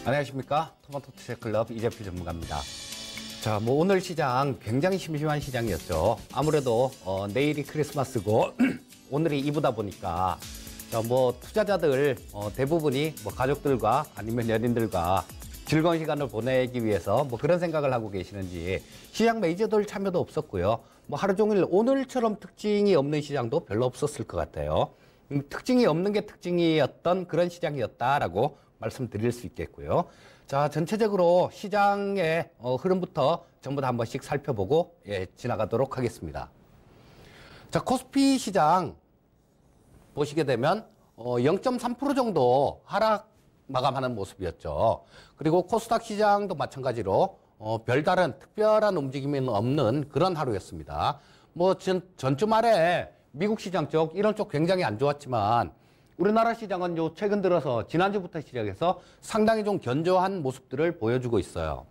안녕하십니까. 토마토 투자클럽 이재필 전문가입니다. 자, 오늘 시장 굉장히 심심한 시장이었죠. 아무래도 내일이 크리스마스고 오늘이 이브다 보니까 투자자들 대부분이 가족들과 아니면 연인들과 즐거운 시간을 보내기 위해서 그런 생각을 하고 계시는지 시장 매니저들 참여도 없었고요. 하루 종일 오늘처럼 특징이 없는 시장도 별로 없었을 것 같아요. 특징이 없는 게 특징이었던 그런 시장이었다라고 말씀드릴 수 있겠고요. 자, 전체적으로 시장의 흐름부터 전부 다 한 번씩 살펴보고 지나가도록 하겠습니다. 자, 코스피 시장 보시게 되면 0.3% 정도 하락 마감하는 모습이었죠. 그리고 코스닥 시장도 마찬가지로 별다른 특별한 움직임이 없는 그런 하루였습니다. 전주 말에 미국 시장 쪽 이런 쪽 굉장히 안 좋았지만 우리나라 시장은 최근 들어서 지난주부터 시작해서 상당히 좀 견조한 모습들을 보여주고 있어요.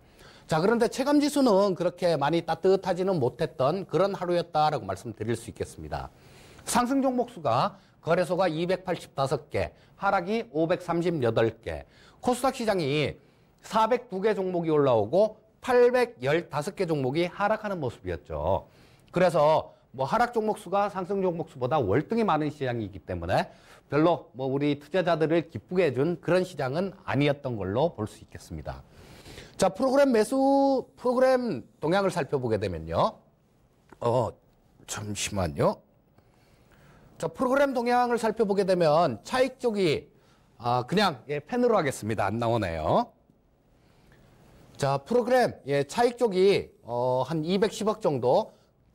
자, 그런데 체감지수는 그렇게 많이 따뜻하지는 못했던 그런 하루였다라고 말씀드릴 수 있겠습니다. 상승 종목 수가 거래소가 285개, 하락이 538개, 코스닥 시장이 409개 종목이 올라오고 815개 종목이 하락하는 모습이었죠. 그래서 하락 종목 수가 상승 종목 수보다 월등히 많은 시장이기 때문에 별로 우리 투자자들을 기쁘게 해준 그런 시장은 아니었던 걸로 볼 수 있겠습니다. 자, 프로그램 동향을 살펴보게 되면요. 잠시만요. 자, 프로그램 동향을 살펴보게 되면 차익 쪽이 그냥 펜으로 하겠습니다. 안 나오네요. 자, 프로그램 차익 쪽이 한 210억 정도,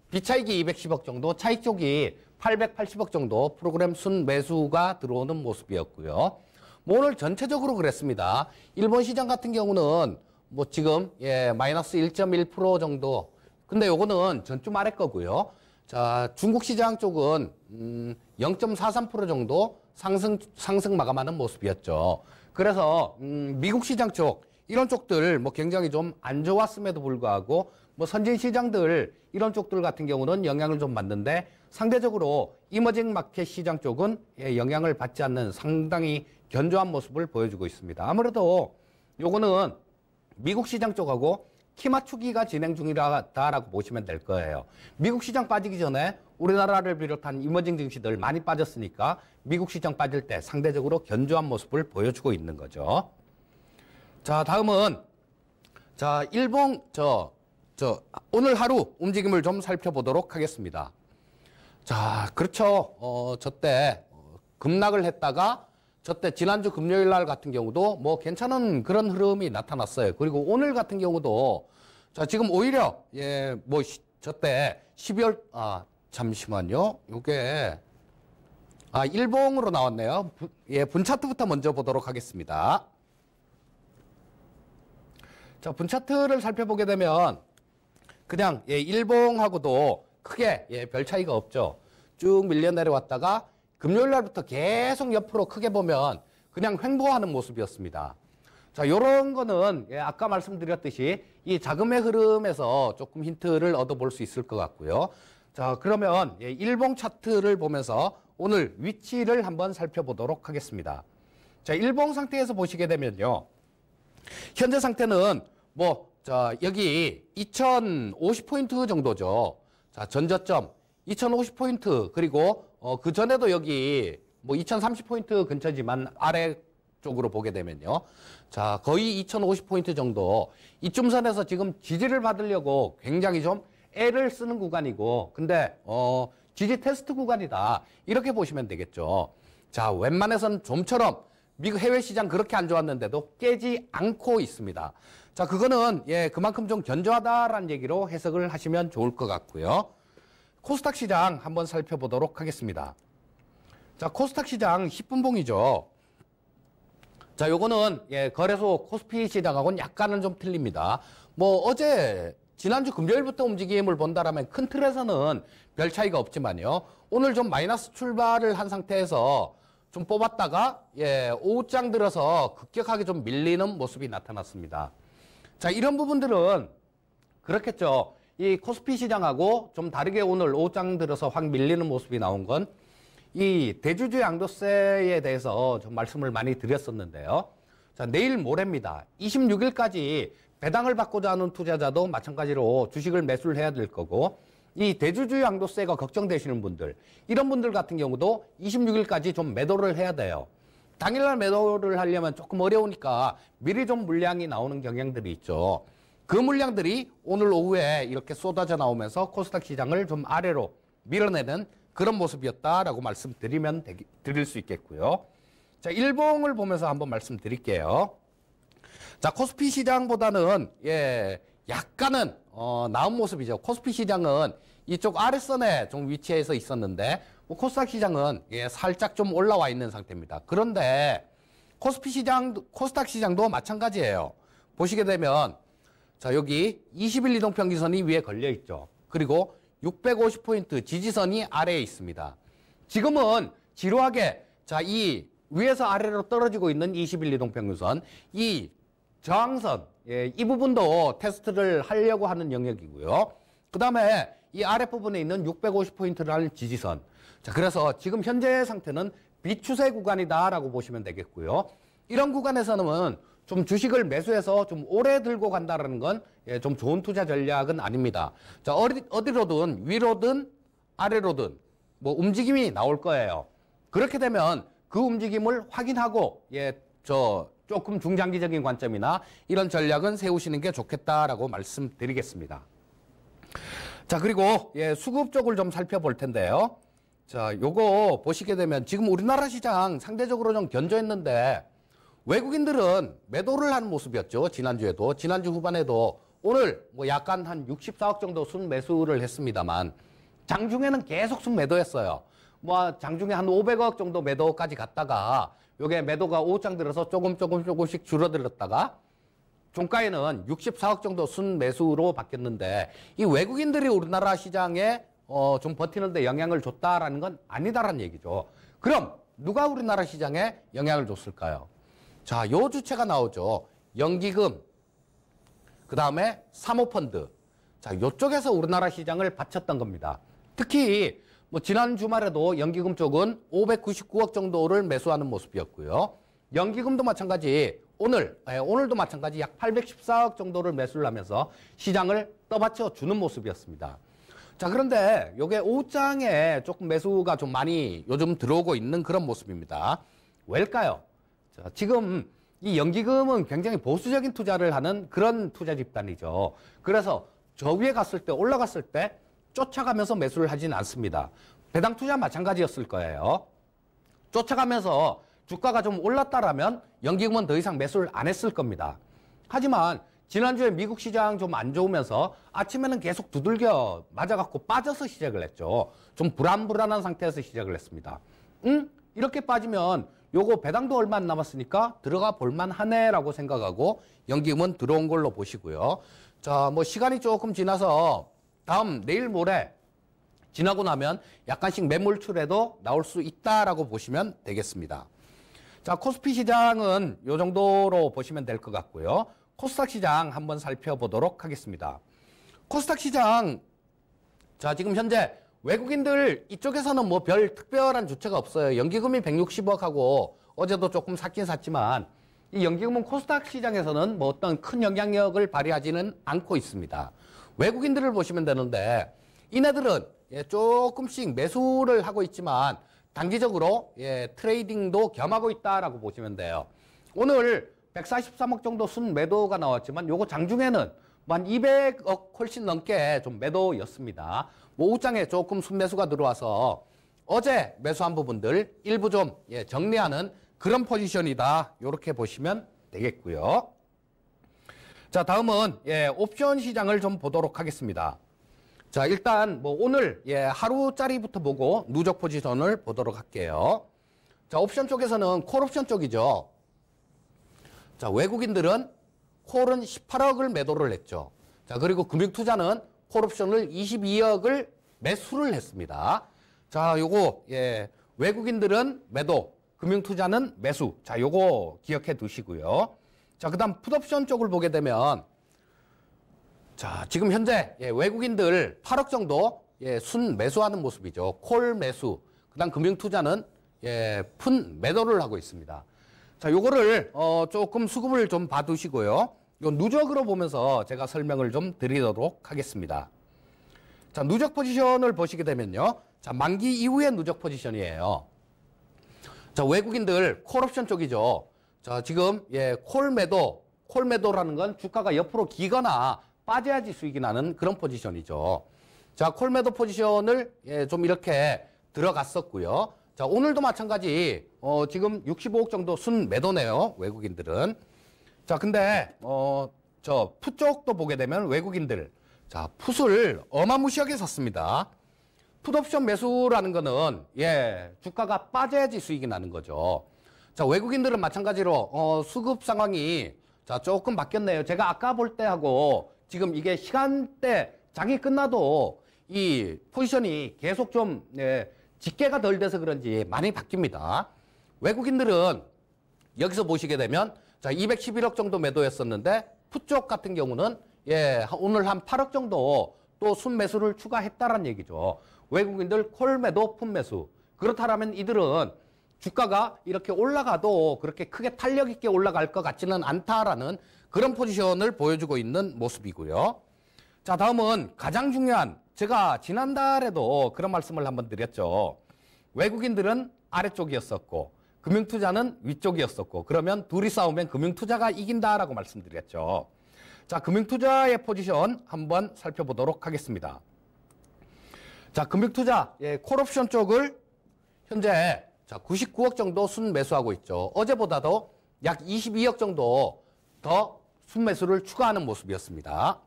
비차익이 210억 정도, 차익 쪽이 880억 정도 프로그램 순 매수가 들어오는 모습이었고요. 오늘 전체적으로 그랬습니다. 일본 시장 같은 경우는 지금 마이너스 1.1% 정도. 근데 요거는 전주 말의 거고요. 자, 중국 시장 쪽은 0.43% 정도 상승 마감하는 모습이었죠. 그래서 미국 시장 쪽 이런 쪽들 굉장히 좀 안 좋았음에도 불구하고 선진 시장들 이런 쪽들 같은 경우는 영향을 좀 받는데 상대적으로 이머징 마켓 시장 쪽은 영향을 받지 않는 상당히 견조한 모습을 보여주고 있습니다. 아무래도 요거는 미국 시장 쪽하고 키 맞추기가 진행 중이다라고 보시면 될 거예요. 미국 시장 빠지기 전에 우리나라를 비롯한 이머징 증시들 많이 빠졌으니까 미국 시장 빠질 때 상대적으로 견조한 모습을 보여주고 있는 거죠. 자, 다음은 일본 오늘 하루 움직임을 좀 살펴보도록 하겠습니다. 자, 그렇죠. 저때 급락을 했다가 저때 지난주 금요일 날 같은 경우도 괜찮은 그런 흐름이 나타났어요. 그리고 오늘 같은 경우도 자, 지금 오히려 저때 12월 잠시만요. 요게 일봉으로 나왔네요. 분 차트부터 먼저 보도록 하겠습니다. 자, 분 차트를 살펴보게 되면 그냥 일봉하고도 크게 별 차이가 없죠. 쭉 밀려 내려왔다가 금요일 날부터 계속 옆으로 크게 보면 그냥 횡보하는 모습이었습니다. 자, 요런 거는 아까 말씀드렸듯이 이 자금의 흐름에서 조금 힌트를 얻어볼 수 있을 것 같고요. 자, 그러면 일봉 차트를 보면서 오늘 위치를 한번 살펴보도록 하겠습니다. 자, 일봉 상태에서 보시게 되면요. 현재 상태는 여기 2050포인트 정도죠. 자, 전저점 2050포인트, 그리고 그 전에도 여기 2030포인트 근처지만 아래쪽으로 보게 되면요. 자, 거의 2050포인트 정도. 이쯤 선에서 지금 지지를 받으려고 굉장히 좀 애를 쓰는 구간이고, 근데 지지 테스트 구간이다. 이렇게 보시면 되겠죠. 자, 웬만해서는 좀처럼 미국 해외 시장 그렇게 안 좋았는데도 깨지 않고 있습니다. 자, 그거는 그만큼 좀 견조하다라는 얘기로 해석을 하시면 좋을 것 같고요. 코스닥 시장 한번 살펴보도록 하겠습니다. 자, 코스닥 시장 10분봉이죠. 자, 요거는 거래소 코스피 시장하고는 약간은 좀 틀립니다. 지난주 금요일부터 움직임을 본다라면 큰 틀에서는 별 차이가 없지만요. 오늘 좀 마이너스 출발을 한 상태에서 좀 뽑았다가 오후장 들어서 급격하게 좀 밀리는 모습이 나타났습니다. 자, 이런 부분들은 그렇겠죠. 이 코스피 시장하고 좀 다르게 오늘 오후장 들어서 확 밀리는 모습이 나온 건 이 대주주 양도세에 대해서 좀 말씀을 많이 드렸었는데요. 자, 내일 모레입니다. 26일까지 배당을 받고자 하는 투자자도 마찬가지로 주식을 매수를 해야 될 거고, 이 대주주 양도세가 걱정되시는 분들, 이런 분들 같은 경우도 26일까지 좀 매도를 해야 돼요. 당일날 매도를 하려면 조금 어려우니까 미리 좀 물량이 나오는 경향들이 있죠. 그 물량들이 오늘 오후에 이렇게 쏟아져 나오면서 코스닥 시장을 좀 아래로 밀어내는 그런 모습이었다라고 말씀드리면 드릴 수 있겠고요. 자, 일봉을 보면서 한번 말씀드릴게요. 자, 코스피 시장보다는 약간은 나은 모습이죠. 코스피 시장은 이쪽 아랫선에 좀 위치해서 있었는데 코스닥 시장은 살짝 좀 올라와 있는 상태입니다. 그런데 코스닥 시장도 마찬가지예요. 보시게 되면 자, 여기 20일 이동평균선이 위에 걸려 있죠. 그리고 650포인트 지지선이 아래에 있습니다. 지금은 지루하게 자, 이 위에서 아래로 떨어지고 있는 20일 이동평균선, 이 저항선, 이 부분도 테스트를 하려고 하는 영역이고요. 그 다음에 이 아랫부분에 있는 650포인트라는 지지선. 자, 그래서 지금 현재 상태는 비추세 구간이다라고 보시면 되겠고요. 이런 구간에서는 좀 주식을 매수해서 좀 오래 들고 간다는 건 좀 좋은 투자 전략은 아닙니다. 자, 어디로든 위로든 아래로든 뭐 움직임이 나올 거예요. 그렇게 되면 그 움직임을 확인하고 조금 중장기적인 관점이나 이런 전략은 세우시는 게 좋겠다라고 말씀드리겠습니다. 자, 그리고 수급 쪽을 좀 살펴볼 텐데요. 자, 요거 보시게 되면 지금 우리나라 시장 상대적으로 좀 견조했는데 외국인들은 매도를 하는 모습이었죠. 지난주에도, 지난주 후반에도 오늘 뭐 약간 한 64억 정도 순매수를 했습니다만 장중에는 계속 순매도했어요. 뭐 장중에 한 500억 정도 매도까지 갔다가 요게 매도가 오후장 들어서 조금씩 줄어들었다가 종가에는 64억 정도 순매수로 바뀌었는데 이 외국인들이 우리나라 시장에 좀 버티는데 영향을 줬다라는 건 아니다라는 얘기죠. 그럼 누가 우리나라 시장에 영향을 줬을까요? 자, 요 주체가 나오죠. 연기금, 그 다음에 사모펀드. 자, 요쪽에서 우리나라 시장을 바쳤던 겁니다. 특히 뭐 지난 주말에도 연기금 쪽은 599억 정도를 매수하는 모습이었고요. 연기금도 마찬가지, 오늘도 마찬가지 약 814억 정도를 매수를 하면서 시장을 떠받쳐 주는 모습이었습니다. 자, 그런데 요게 오후장에 조금 매수가 좀 많이 요즘 들어오고 있는 그런 모습입니다. 왜일까요? 자, 지금 이 연기금은 굉장히 보수적인 투자를 하는 그런 투자 집단이죠. 그래서 저 위에 갔을 때, 올라갔을 때 쫓아가면서 매수를 하진 않습니다. 배당 투자 마찬가지였을 거예요. 쫓아가면서 주가가 좀 올랐다라면 연기금은 더 이상 매수를 안 했을 겁니다. 하지만 지난주에 미국 시장 좀 안 좋으면서 아침에는 계속 두들겨 맞아갖고 빠져서 시작을 했죠. 좀 불안한 상태에서 시작을 했습니다. 이렇게 빠지면 요거 배당도 얼마 안 남았으니까 들어가 볼만 하네라고 생각하고 연기금은 들어온 걸로 보시고요. 자, 뭐 시간이 조금 지나서 내일 모레 지나고 나면 약간씩 매물출에도 나올 수 있다라고 보시면 되겠습니다. 자, 코스피 시장은 요 정도로 보시면 될 것 같고요. 코스닥 시장 한번 살펴보도록 하겠습니다. 코스닥 시장, 자, 지금 현재 외국인들 이쪽에서는 뭐 별 특별한 주체가 없어요. 연기금이 160억 하고 어제도 조금 샀긴 샀지만 이 연기금은 코스닥 시장에서는 뭐 어떤 큰 영향력을 발휘하지는 않고 있습니다. 외국인들을 보시면 되는데 이네들은 조금씩 매수를 하고 있지만 단기적으로 트레이딩도 겸하고 있다라고 보시면 돼요. 오늘 143억 정도 순매도가 나왔지만 요거 장중에는 한 200억 훨씬 넘게 좀 매도였습니다. 뭐 오후장에 조금 순매수가 들어와서 어제 매수한 부분들 일부 좀 정리하는 그런 포지션이다. 이렇게 보시면 되겠고요. 자, 다음은 옵션 시장을 좀 보도록 하겠습니다. 자, 일단 뭐 오늘 하루짜리부터 보고 누적 포지션을 보도록 할게요. 자, 옵션 쪽에서는 콜옵션 쪽이죠. 자, 외국인들은 콜은 18억을 매도를 했죠. 자, 그리고 금융투자는 콜옵션을 22억을 매수를 했습니다. 자, 요거 외국인들은 매도, 금융투자는 매수. 자, 요거 기억해 두시고요. 자, 그다음 풋옵션 쪽을 보게 되면 자, 지금 현재 외국인들 8억 정도 순 매수하는 모습이죠. 콜 매수. 그다음 금융투자는 푼 매도를 하고 있습니다. 자, 요거를 조금 수급을 좀 봐두시고요. 요 누적으로 보면서 제가 설명을 좀 드리도록 하겠습니다. 자, 누적 포지션을 보시게 되면요. 자, 만기 이후의 누적 포지션이에요. 자, 외국인들 콜옵션 쪽이죠. 자, 지금 콜매도라는 건 주가가 옆으로 기거나 빠져야지 수익이 나는 그런 포지션이죠. 자, 콜매도 포지션을 좀 이렇게 들어갔었고요. 자, 오늘도 마찬가지 지금 65억 정도 순 매도네요. 외국인들은. 자, 근데 저 풋 쪽도 보게 되면 외국인들 자, 풋을 어마무시하게 샀습니다. 풋옵션 매수라는 거는 주가가 빠져야지 수익이 나는 거죠. 자, 외국인들은 마찬가지로 수급 상황이 자, 조금 바뀌었네요. 제가 아까 볼 때하고 지금 이게 시간대 장이 끝나도 이 포지션이 계속 좀 집계가 덜 돼서 그런지 많이 바뀝니다. 외국인들은 여기서 보시게 되면 자, 211억 정도 매도했었는데 풋 쪽 같은 경우는 오늘 한 8억 정도 또 순매수를 추가했다는 얘기죠. 외국인들 콜 매도, 풋 매수. 그렇다면 이들은 주가가 이렇게 올라가도 그렇게 크게 탄력 있게 올라갈 것 같지는 않다라는 그런 포지션을 보여주고 있는 모습이고요. 자, 다음은 가장 중요한 제가 지난달에도 그런 말씀을 한번 드렸죠. 외국인들은 아래쪽이었었고 금융투자는 위쪽이었었고 그러면 둘이 싸우면 금융투자가 이긴다라고 말씀드렸죠. 자, 금융투자의 포지션 한번 살펴보도록 하겠습니다. 자, 금융투자 콜옵션 쪽을 현재 자, 99억 정도 순매수하고 있죠. 어제보다도 약 22억 정도 더 순매수를 추가하는 모습이었습니다.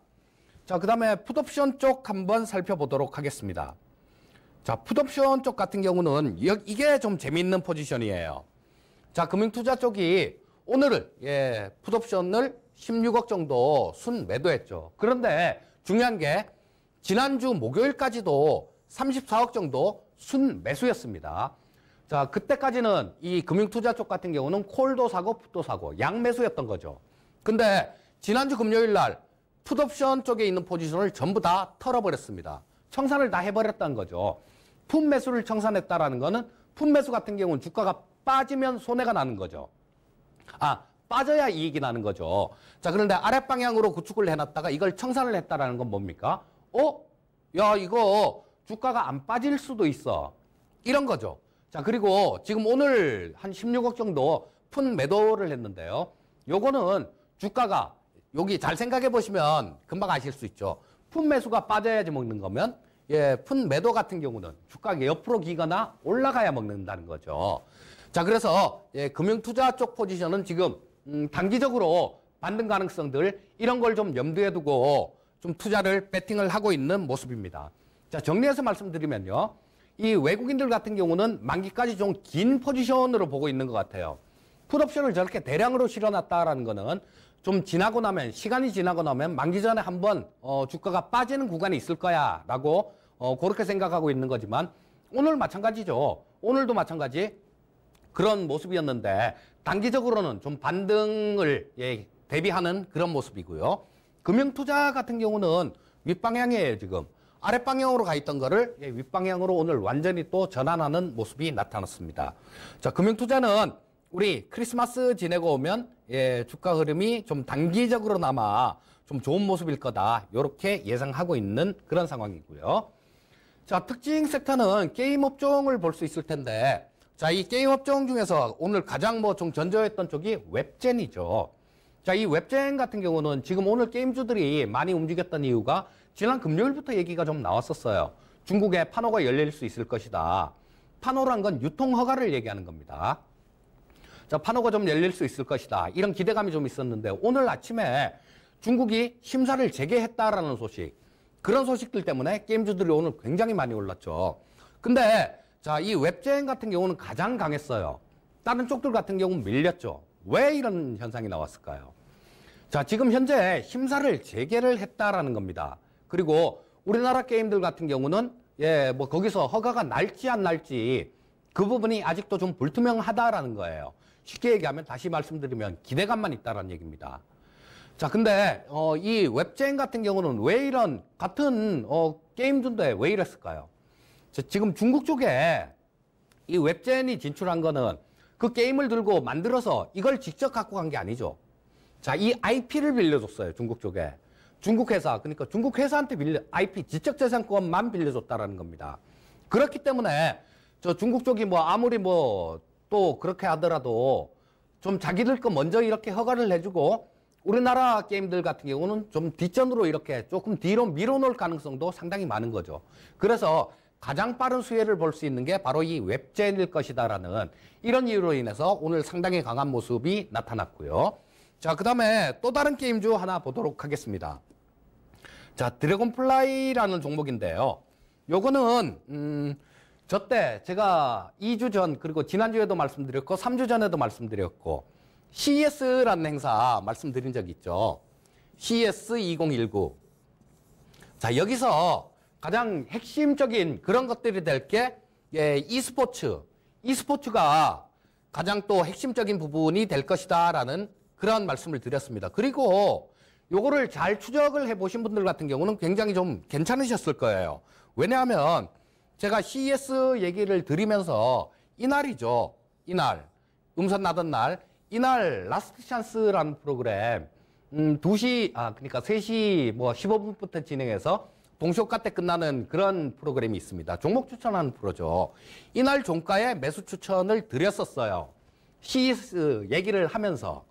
자, 그 다음에 풋옵션 쪽 한번 살펴보도록 하겠습니다. 자, 풋옵션 쪽 같은 경우는 이게 좀 재미있는 포지션이에요. 자, 금융투자 쪽이 오늘은 풋옵션을 16억 정도 순 매도했죠. 그런데 중요한 게 지난주 목요일까지도 34억 정도 순 매수였습니다. 자, 그때까지는 이 금융투자 쪽 같은 경우는 콜도 사고 풋도 사고 양매수였던 거죠. 근데 지난주 금요일 날 풋옵션 쪽에 있는 포지션을 전부 다 털어버렸습니다. 청산을 다 해버렸다는 거죠. 풋 매수를 청산했다라는 거는 풋 매수 같은 경우는 주가가 빠지면 손해가 나는 거죠. 빠져야 이익이 나는 거죠. 자, 그런데 아랫방향으로 구축을 해놨다가 이걸 청산을 했다라는 건 뭡니까? 야, 이거 주가가 안 빠질 수도 있어. 이런 거죠. 자, 그리고 지금 오늘 한 16억 정도 풋 매도를 했는데요. 요거는 주가가 여기 잘 생각해 보시면 금방 아실 수 있죠. 풋 매수가 빠져야지 먹는 거면 풋 매도 같은 경우는 주가가 옆으로 기거나 올라가야 먹는다는 거죠. 자, 그래서 금융투자 쪽 포지션은 지금 단기적으로 반등 가능성들 이런 걸 좀 염두에 두고 좀 투자를 배팅을 하고 있는 모습입니다. 자, 정리해서 말씀드리면요. 이 외국인들 같은 경우는 만기까지 좀 긴 포지션으로 보고 있는 것 같아요. 풋옵션을 저렇게 대량으로 실어놨다라는 거는 좀 지나고 나면 시간이 지나고 나면 만기 전에 한번 주가가 빠지는 구간이 있을 거야 라고 그렇게 생각하고 있는 거지만 오늘 마찬가지죠. 오늘도 마찬가지 그런 모습이었는데 단기적으로는 좀 반등을 대비하는 그런 모습이고요. 금융투자 같은 경우는 윗방향이에요. 지금 아랫방향으로 가 있던 거를 윗방향으로 오늘 완전히 또 전환하는 모습이 나타났습니다. 자, 금융투자는 우리 크리스마스 지내고 오면 주가 흐름이 좀 단기적으로나마 좀 좋은 모습일 거다. 이렇게 예상하고 있는 그런 상황이고요. 자, 특징 섹터는 게임 업종을 볼 수 있을 텐데 자, 이 게임 업종 중에서 오늘 가장 좀 전저했던 쪽이 웹젠이죠. 자, 이 웹젠 같은 경우는 지금 오늘 게임주들이 많이 움직였던 이유가 지난 금요일부터 얘기가 좀 나왔었어요. 중국에 판호가 열릴 수 있을 것이다. 판호란 건 유통 허가를 얘기하는 겁니다. 자, 판호가 좀 열릴 수 있을 것이다. 이런 기대감이 좀 있었는데 오늘 아침에 중국이 심사를 재개했다라는 소식. 그런 소식들 때문에 게임주들이 오늘 굉장히 많이 올랐죠. 근데 자, 이 웹젠 같은 경우는 가장 강했어요. 다른 쪽들 같은 경우는 밀렸죠. 왜 이런 현상이 나왔을까요? 자, 지금 현재 심사를 재개를 했다라는 겁니다. 그리고 우리나라 게임들 같은 경우는 거기서 허가가 날지 안 날지 그 부분이 아직도 좀 불투명하다라는 거예요. 쉽게 얘기하면 다시 말씀드리면 기대감만 있다라는 얘기입니다. 자, 근데 이 웹젠 같은 경우는 왜 이런 같은 게임주인데 왜 이랬을까요? 자, 지금 중국 쪽에 이 웹젠이 진출한 거는 그 게임을 들고 만들어서 이걸 직접 갖고 간 게 아니죠. 자, 이 IP를 빌려줬어요. 중국 쪽에. 중국 회사, 그러니까 중국 회사한테 IP 지적재산권만 빌려줬다라는 겁니다. 그렇기 때문에 저 중국 쪽이 뭐 아무리 뭐 또 그렇게 하더라도 좀 자기들 거 먼저 이렇게 허가를 해주고 우리나라 게임들 같은 경우는 좀 뒷전으로 이렇게 조금 뒤로 밀어놓을 가능성도 상당히 많은 거죠. 그래서 가장 빠른 수혜를 볼 수 있는 게 바로 이 웹젠일 것이다라는 이런 이유로 인해서 오늘 상당히 강한 모습이 나타났고요. 자, 그 다음에 또 다른 게임주 하나 보도록 하겠습니다. 자, 드래곤플라이라는 종목인데요. 요거는 저때 제가 2주 전 그리고 지난주에도 말씀드렸고 3주 전에도 말씀드렸고 CES라는 행사 말씀드린 적 있죠. CES 2019. 자, 여기서 가장 핵심적인 그런 것들이 될 게 e스포츠. e스포츠가 가장 또 핵심적인 부분이 될 것이다라는 그런 말씀을 드렸습니다. 그리고 요거를 잘 추적을 해보신 분들 같은 경우는 굉장히 좀 괜찮으셨을 거예요. 왜냐하면 제가 CES 얘기를 드리면서 이날이죠. 이날. 음선 나던 날. 이날 라스트 찬스라는 프로그램 2시, 그러니까 3시 뭐 15분부터 진행해서 동시효과 때 끝나는 그런 프로그램이 있습니다. 종목 추천하는 프로죠. 이날 종가에 매수 추천을 드렸었어요. CES 얘기를 하면서.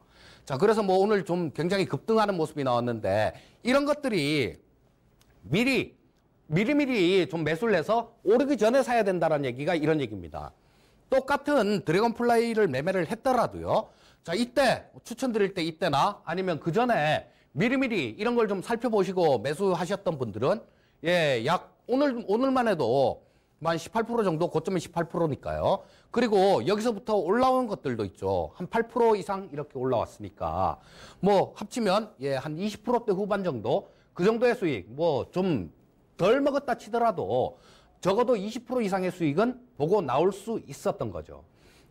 자, 그래서 뭐 오늘 좀 굉장히 급등하는 모습이 나왔는데 이런 것들이 미리미리 좀 매수를 해서 오르기 전에 사야 된다는 얘기가 이런 얘기입니다. 똑같은 드래곤플라이를 매매를 했더라도요. 자, 이때 추천드릴 때 이때나 아니면 그 전에 미리미리 이런 걸 좀 살펴보시고 매수하셨던 분들은 약 오늘만 해도 한 18% 정도, 고점이 18%니까요. 그리고 여기서부터 올라온 것들도 있죠. 한 8% 이상 이렇게 올라왔으니까 뭐 합치면 한 20%대 후반 정도 그 정도의 수익 뭐 좀 덜 먹었다 치더라도 적어도 20% 이상의 수익은 보고 나올 수 있었던 거죠.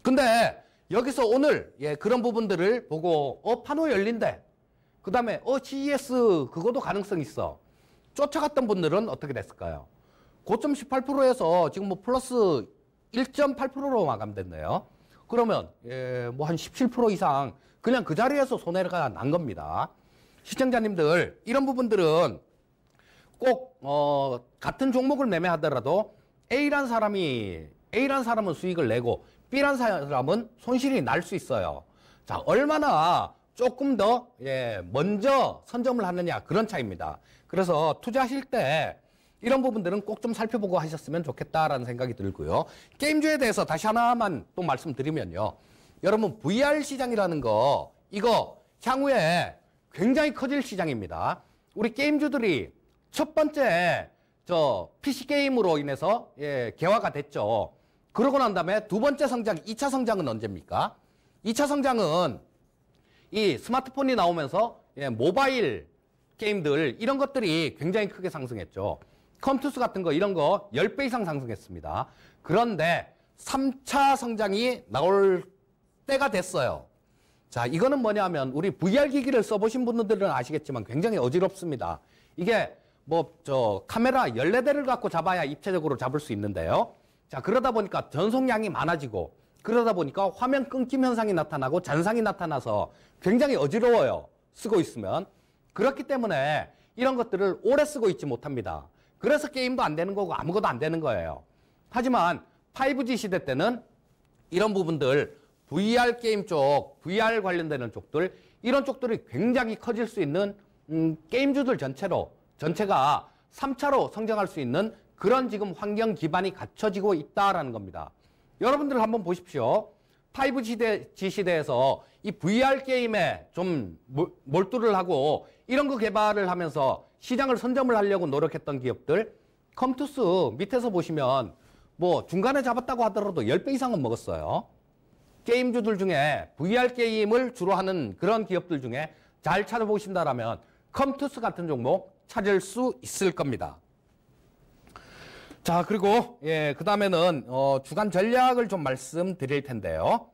근데 여기서 오늘 그런 부분들을 보고 판호 열린대. 그 다음에 CES 그거도 가능성 있어. 쫓아갔던 분들은 어떻게 됐을까요? 고점 18%에서 지금 뭐 플러스 1.8%로 마감됐네요. 그러면 뭐 한 17% 이상 그냥 그 자리에서 손해가 난 겁니다. 시청자님들 이런 부분들은 꼭 같은 종목을 매매하더라도 A란 사람은 수익을 내고 B란 사람은 손실이 날 수 있어요. 자, 얼마나 조금 더 먼저 선점을 하느냐 그런 차이입니다. 그래서 투자하실 때 이런 부분들은 꼭 좀 살펴보고 하셨으면 좋겠다라는 생각이 들고요. 게임주에 대해서 다시 하나만 또 말씀드리면요. 여러분 VR 시장이라는 거 이거 향후에 굉장히 커질 시장입니다. 우리 게임주들이 첫 번째 PC게임으로 인해서 개화가 됐죠. 그러고 난 다음에 두 번째 성장, 2차 성장은 언제입니까? 2차 성장은 이 스마트폰이 나오면서 모바일 게임들 이런 것들이 굉장히 크게 상승했죠. 컴투스 같은 거 이런 거 10배 이상 상승했습니다. 그런데 3차 성장이 나올 때가 됐어요. 자, 이거는 뭐냐면 우리 VR 기기를 써보신 분들은 아시겠지만 굉장히 어지럽습니다. 이게 카메라 14대를 갖고 잡아야 입체적으로 잡을 수 있는데요. 자, 그러다 보니까 전송량이 많아지고 그러다 보니까 화면 끊김 현상이 나타나고 잔상이 나타나서 굉장히 어지러워요. 쓰고 있으면. 그렇기 때문에 이런 것들을 오래 쓰고 있지 못합니다. 그래서 게임도 안 되는 거고 아무것도 안 되는 거예요. 하지만 5G 시대 때는 이런 부분들 VR 게임 쪽, VR 관련되는 쪽들 이런 쪽들이 굉장히 커질 수 있는 게임주들 전체가 3차로 성장할 수 있는 그런 지금 환경 기반이 갖춰지고 있다라는 겁니다. 여러분들 한번 보십시오. 5G 시대에서 이 VR 게임에 좀 몰두를 하고 이런 거 개발을 하면서 시장을 선점을 하려고 노력했던 기업들 컴투스 밑에서 보시면 뭐 중간에 잡았다고 하더라도 10배 이상은 먹었어요. 게임주들 중에 VR 게임을 주로 하는 그런 기업들 중에 잘 찾아보신다라면 컴투스 같은 종목 찾을 수 있을 겁니다. 자, 그리고 그 다음에는 주간 전략을 좀 말씀드릴 텐데요.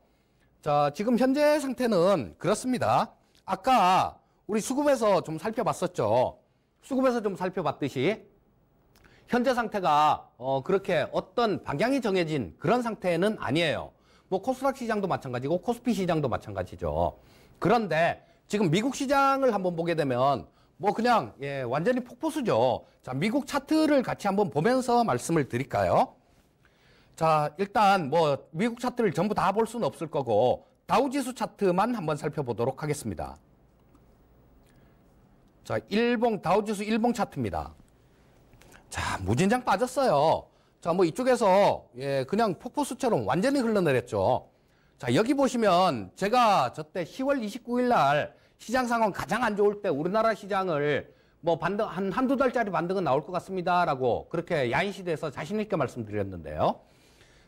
자, 지금 현재 상태는 그렇습니다. 아까 우리 수급에서 좀 살펴봤었죠. 수급에서 좀 살펴봤듯이 현재 상태가 그렇게 어떤 방향이 정해진 그런 상태는 아니에요. 뭐 코스닥 시장도 마찬가지고 코스피 시장도 마찬가지죠. 그런데 지금 미국 시장을 한번 보게 되면 뭐 그냥 완전히 폭포수죠. 자, 미국 차트를 같이 한번 보면서 말씀을 드릴까요? 자, 일단 뭐 미국 차트를 전부 다 볼 수는 없을 거고 다우지수 차트만 한번 살펴보도록 하겠습니다. 자, 다우지수 일봉 차트입니다. 자, 무진장 빠졌어요. 자, 뭐 이쪽에서 그냥 폭포수처럼 완전히 흘러내렸죠. 자, 여기 보시면 제가 저때 10월 29일 날 시장 상황 가장 안 좋을 때 우리나라 시장을 뭐 반등 한두 달짜리 반등은 나올 것 같습니다라고 그렇게 야인시대에서 자신 있게 말씀드렸는데요.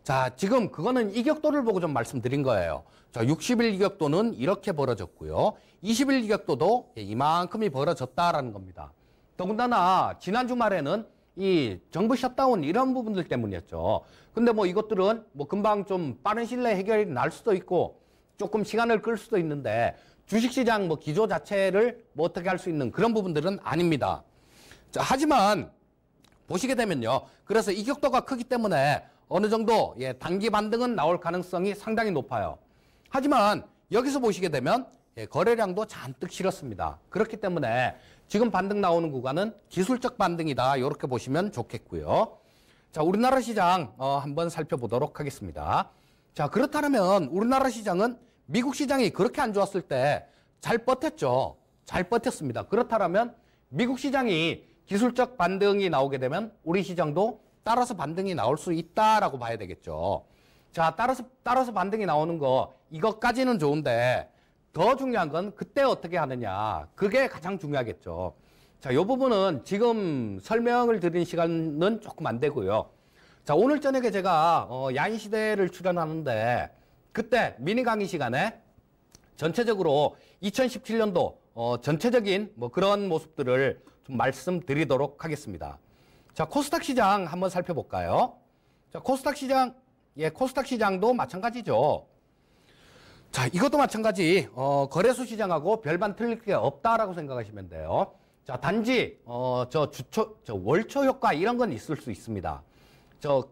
자, 지금 그거는 이격도를 보고 좀 말씀드린 거예요. 자, 60일 이격도는 이렇게 벌어졌고요. 20일 이격도도 이만큼이 벌어졌다라는 겁니다. 더군다나 지난 주말에는 이 정부 셧다운 이런 부분들 때문이었죠. 근데 뭐 이것들은 뭐 금방 좀 빠른 시일 내에 해결이 날 수도 있고 조금 시간을 끌 수도 있는데 주식시장 뭐 기조 자체를 뭐 어떻게 할 수 있는 그런 부분들은 아닙니다. 자, 하지만 보시게 되면요. 그래서 이격도가 크기 때문에 어느 정도 단기 반등은 나올 가능성이 상당히 높아요. 하지만 여기서 보시게 되면 거래량도 잔뜩 실었습니다. 그렇기 때문에 지금 반등 나오는 구간은 기술적 반등이다. 이렇게 보시면 좋겠고요. 자, 우리나라 시장 한번 살펴보도록 하겠습니다. 자, 그렇다면 우리나라 시장은 미국 시장이 그렇게 안 좋았을 때 잘 버텼죠. 잘 버텼습니다. 그렇다면 미국 시장이 기술적 반등이 나오게 되면 우리 시장도 따라서 반등이 나올 수 있다라고 봐야 되겠죠. 자, 따라서 반등이 나오는 거 이것까지는 좋은데 더 중요한 건 그때 어떻게 하느냐. 그게 가장 중요하겠죠. 자, 이 부분은 지금 설명을 드린 시간은 조금 안 되고요. 자, 오늘 저녁에 제가 야인시대를 출연하는데 그때 미니 강의 시간에 전체적으로 2017년도 전체적인 뭐 그런 모습들을 좀 말씀드리도록 하겠습니다. 자, 코스닥 시장 한번 살펴볼까요? 자, 코스닥 시장도 마찬가지죠. 자, 이것도 마찬가지, 거래소 시장하고 별반 틀릴 게 없다라고 생각하시면 돼요. 자, 단지, 월초 효과 이런 건 있을 수 있습니다.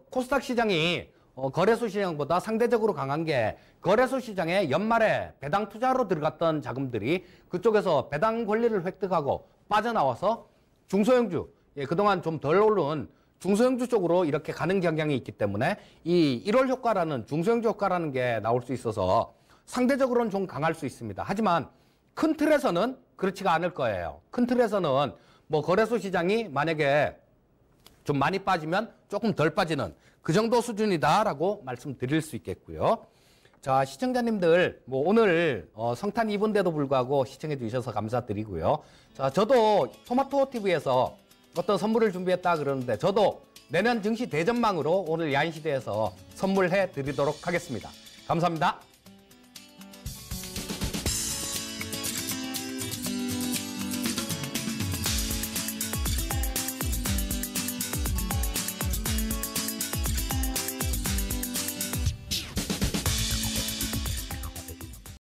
코스닥 시장이 거래소 시장보다 상대적으로 강한 게 거래소 시장에 연말에 배당 투자로 들어갔던 자금들이 그쪽에서 배당 권리를 획득하고 빠져나와서 중소형주, 그동안 좀 덜 오른 중소형주 쪽으로 이렇게 가는 경향이 있기 때문에 이 1월 효과라는 중소형주 효과라는 게 나올 수 있어서 상대적으로는 좀 강할 수 있습니다. 하지만 큰 틀에서는 그렇지가 않을 거예요. 큰 틀에서는 뭐 거래소 시장이 만약에 좀 많이 빠지면 조금 덜 빠지는 그 정도 수준이다라고 말씀드릴 수 있겠고요. 자, 시청자님들 뭐 오늘 성탄 2분인데도 불구하고 시청해 주셔서 감사드리고요. 자, 저도 토마토TV에서 어떤 선물을 준비했다 그러는데 저도 내년 증시 대전망으로 오늘 야인시대에서 선물해 드리도록 하겠습니다. 감사합니다.